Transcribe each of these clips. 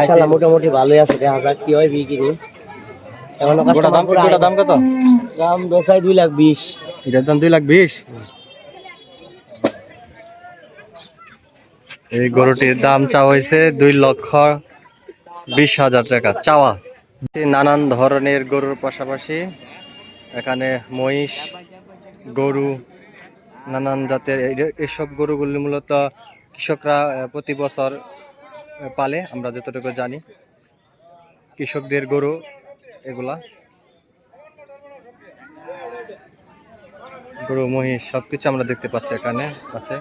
ইনশাআল্লাহ মোটামুটি ভালোই আছে, দেখা যাক কি হয় বিক্রি। এখন দাম কত? দাম দোসাই 2,20,000। এটার দাম 2,20,000। এই গরুটির দাম চাওয়া হয়েছে 2,20,000 টাকা চাওয়া। নানান ধরনের গরুর পাশাপাশি এখানে মহিষ, গরু, নানান জাতের এসব গরুগুলি মূলত কৃষকরা প্রতি বছর পালে, আমরা যতটুকু জানি কৃষকদের গরু এগুলা। গরু, মহিষ সবকিছু আমরা দেখতে পাচ্ছি এখানে আছে।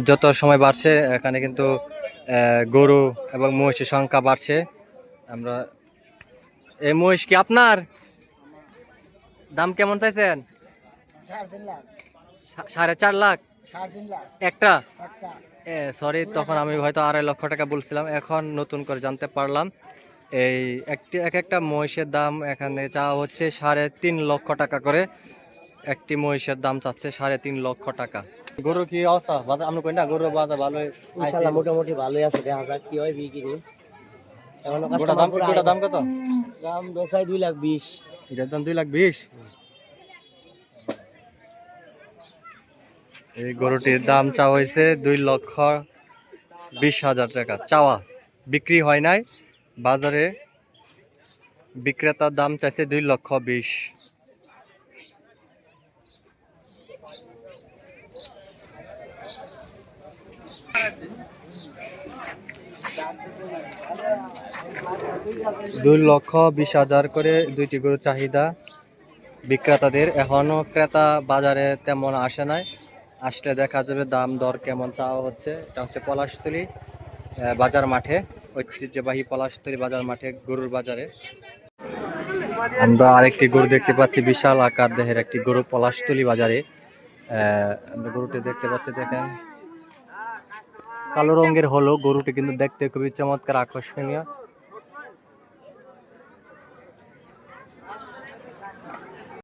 যত সময় বাড়ছে এখানে কিন্তু গরু এবং মহিষের সংখ্যা বাড়ছে। আমরা এই মহিষ কি আপনার? দাম কেমন চাইছেন? 4.5 লাখ একটা। সরি, তখন আমি হয়তো 2.5 লক্ষ টাকা বলছিলাম, এখন নতুন করে জানতে পারলাম এই এক একটা মহিষের দাম এখানে চাওয়া হচ্ছে 3.5 লক্ষ টাকা করে। একটি মহিষের দাম চাচ্ছে 3.5 লক্ষ টাকা। গরু কি অবস্থা বাজার? আমি কই না গরুর বাজার ভালো, ইনশাআল্লাহ মোটামুটি ভালোই আছে, দেখা যাক কি হয় বিক্রি। এখন দাম কত? দাম দোসাই 2,20,000। এটার দাম 2,20,000। এই গরুটির দাম চাওয়া হয়েছে 2,20,000 টাকা চাওয়া, বিক্রি হয় নাই। বাজারে বিক্রেতার দাম চাইছে 2,20,000। 2,20,000 করে দুইটি গরুর চাহিদা বিক্রেতাদের। এখনো ক্রেতা বাজারে তেমন আসে নাই, আসলে দেখা যাবে দাম দর কেমন চাওয়া হচ্ছে। এটা হচ্ছে পলাশতলী বাজার মাঠে, ঐতিহ্যবাহী পলাশতলী বাজার মাঠে গরুর বাজারে আমরা আরেকটি গরু দেখতে পাচ্ছি, বিশাল আকার দেহের একটি গরু পলাশতলী বাজারে। আমরা গরুটি দেখতে পাচ্ছি, দেখেন কালো রঙের হলো গরুটি, কিন্তু দেখতে খুবই চমৎকার আকর্ষণীয়।